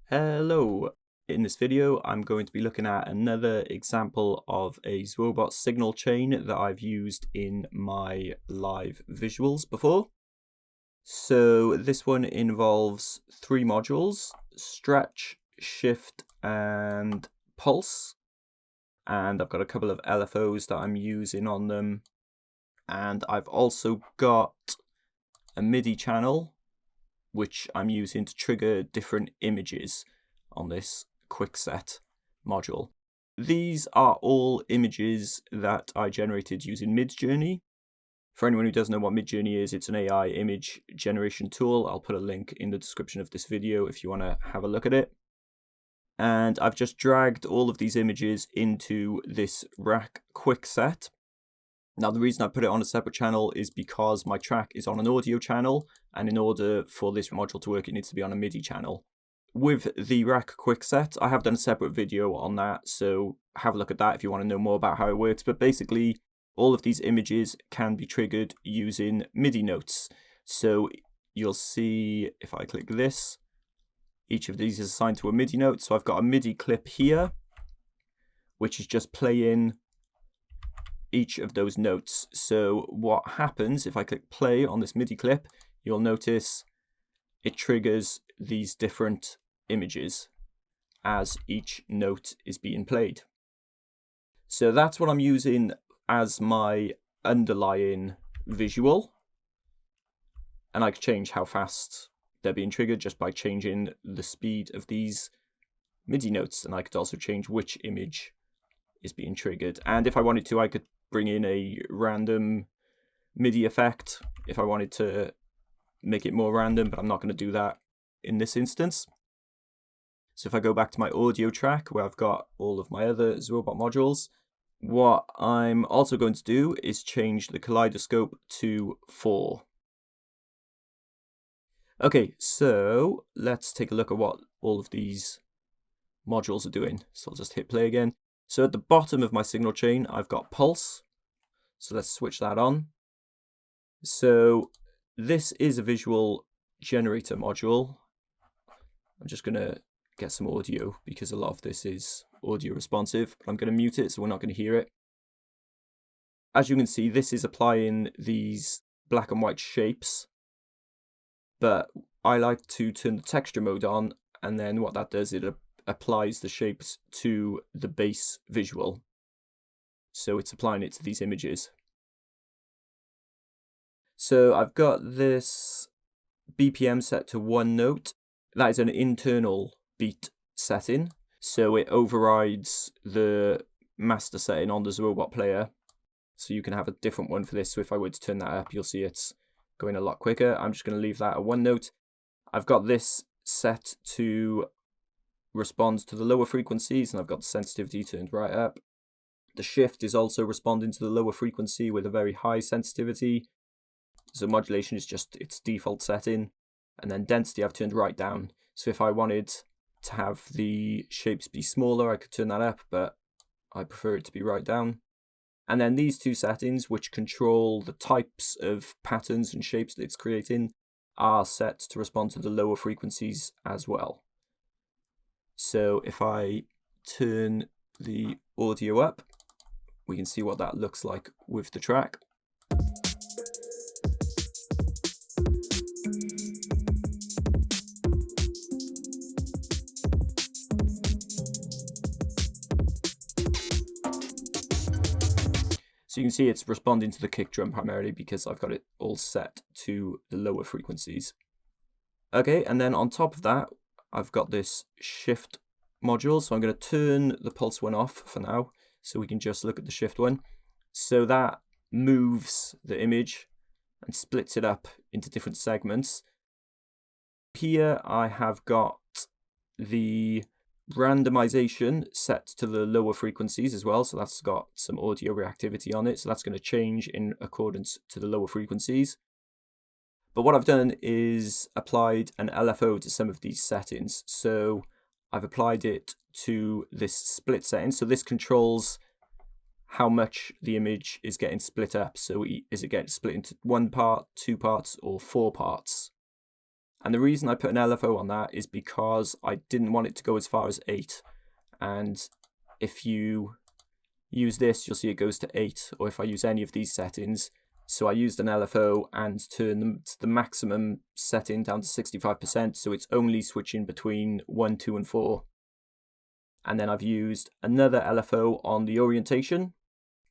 Hello! In this video I'm going to be looking at another example of a ZwoBot signal chain that I've used in my live visuals before. So this one involves three modules: stretch, shift and pulse. And I've got a couple of LFOs that I'm using on them. And I've also got a MIDI channel which I'm using to trigger different images on this Quickset module. These are all images that I generated using Midjourney. For anyone who doesn't know what Midjourney is, it's an AI image generation tool. I'll put a link in the description of this video if you want to have a look at it. And I've just dragged all of these images into this rack Quickset. Now, the reason I put it on a separate channel is because my track is on an audio channel, and in order for this module to work, it needs to be on a MIDI channel. With the rack Quickset, I have done a separate video on that, so have a look at that if you want to know more about how it works. But basically, all of these images can be triggered using MIDI notes. So you'll see if I click this, each of these is assigned to a MIDI note. So I've got a MIDI clip here, which is just playing each of those notes. So what happens if I click play on this MIDI clip, you'll notice it triggers these different images as each note is being played. So that's what I'm using as my underlying visual, and I can change how fast they're being triggered just by changing the speed of these MIDI notes, and I could also change which image is being triggered. And if I wanted to, I could bring in a random MIDI effect if I wanted to make it more random, but I'm not going to do that in this instance. So if I go back to my audio track where I've got all of my other ZwoBot modules, what I'm also going to do is change the kaleidoscope to 4. Okay, so let's take a look at what all of these modules are doing. So I'll just hit play again. So at the bottom of my signal chain, I've got pulse. So let's switch that on. So this is a visual generator module. I'm just going to get some audio because a lot of this is audio responsive, but I'm going to mute it so we're not going to hear it. As you can see, this is applying these black and white shapes, but I like to turn the texture mode on, and then what that does, it applies the shapes to the base visual. So it's applying it to these images. So I've got this BPM set to 1 note. That is an internal beat setting. So it overrides the master setting on the ZwoBot player. So you can have a different one for this. So if I were to turn that up, you'll see it's going a lot quicker. I'm just going to leave that at 1 note. I've got this set to respond to the lower frequencies, and I've got the sensitivity turned right up. The shift is also responding to the lower frequency with a very high sensitivity. So modulation is just its default setting, and then density I've turned right down. So if I wanted to have the shapes be smaller, I could turn that up, but I prefer it to be right down. And then these two settings, which control the types of patterns and shapes that it's creating, are set to respond to the lower frequencies as well. So if I turn the audio up, we can see what that looks like with the track. So you can see it's responding to the kick drum primarily because I've got it all set to the lower frequencies. Okay, and then on top of that, I've got this shift module. So I'm going to turn the pulse one off for now, so we can just look at the shift one. So that moves the image and splits it up into different segments. Here I have got the randomization set to the lower frequencies as well, so that's got some audio reactivity on it, so that's going to change in accordance to the lower frequencies. But what I've done is applied an LFO to some of these settings. So I've applied it to this split setting, so this controls how much the image is getting split up. So is it getting split into 1 part, 2 parts, or 4 parts? And the reason I put an LFO on that is because I didn't want it to go as far as 8. And if you use this, you'll see it goes to 8, or if I use any of these settings. So I used an LFO and turned the maximum setting down to 65%, so it's only switching between 1, 2, and 4. And then I've used another LFO on the orientation,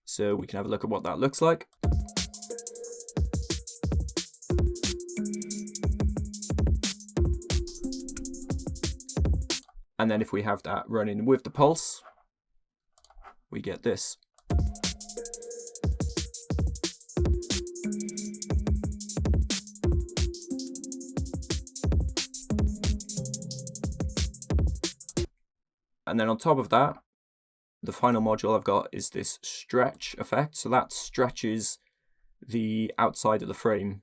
so we can have a look at what that looks like. And then if we have that running with the pulse, we get this. And then on top of that, the final module I've got is this stretch effect. So that stretches the outside of the frame.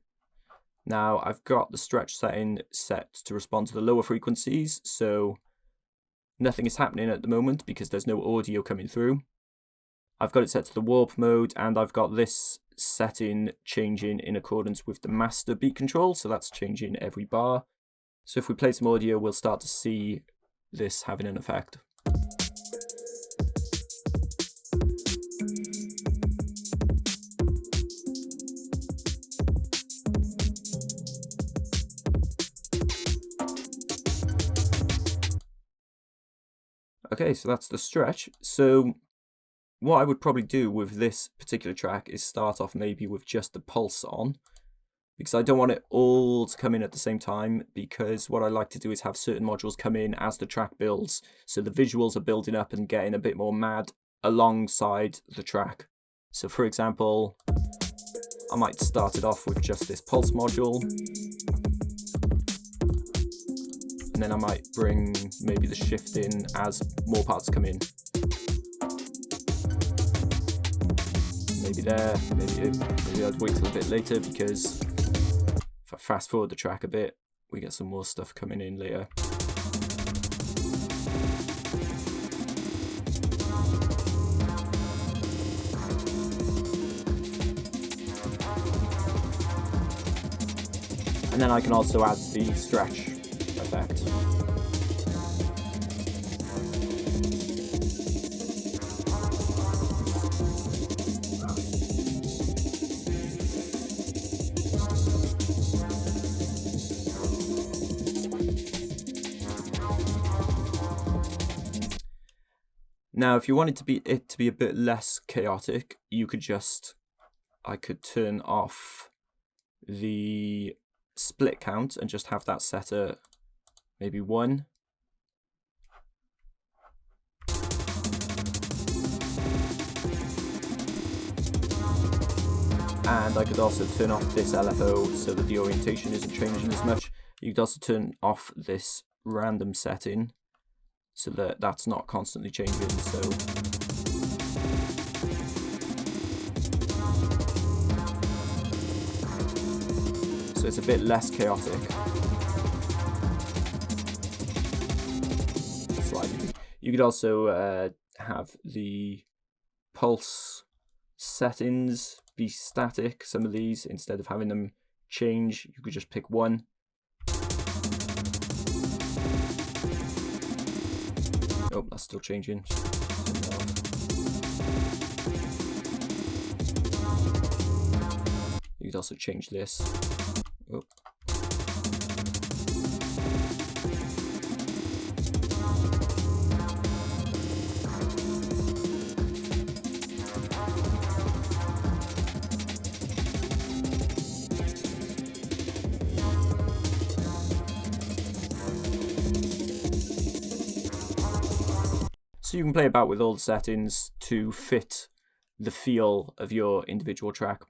Now I've got the stretch setting set to respond to the lower frequencies, so nothing is happening at the moment because there's no audio coming through. I've got it set to the warp mode, and I've got this setting changing in accordance with the master beat control, so that's changing every bar. So if we play some audio, we'll start to see this having an effect. Okay, so that's the stretch. So what I would probably do with this particular track is start off maybe with just the pulse on, because I don't want it all to come in at the same time, because what I like to do is have certain modules come in as the track builds, so the visuals are building up and getting a bit more mad alongside the track. So for example, I might start it off with just this pulse module, and then I might bring maybe the shift in as more parts come in. Maybe there, maybe I'd wait till a bit later, because if I fast forward the track a bit, we get some more stuff coming in later. And then I can also add the stretch effect. Now, if you wanted it to be a bit less chaotic, you could I could turn off the split count and just have that set at maybe 1. And I could also turn off this LFO so that the orientation isn't changing as much. You could also turn off this random setting so that that's not constantly changing. So it's a bit less chaotic. Slightly. You could also have the pulse settings be static. Some of these, instead of having them change, you could just pick one. Oh, that's still changing. You could also change this. Oh. So you can play about with all the settings to fit the feel of your individual track.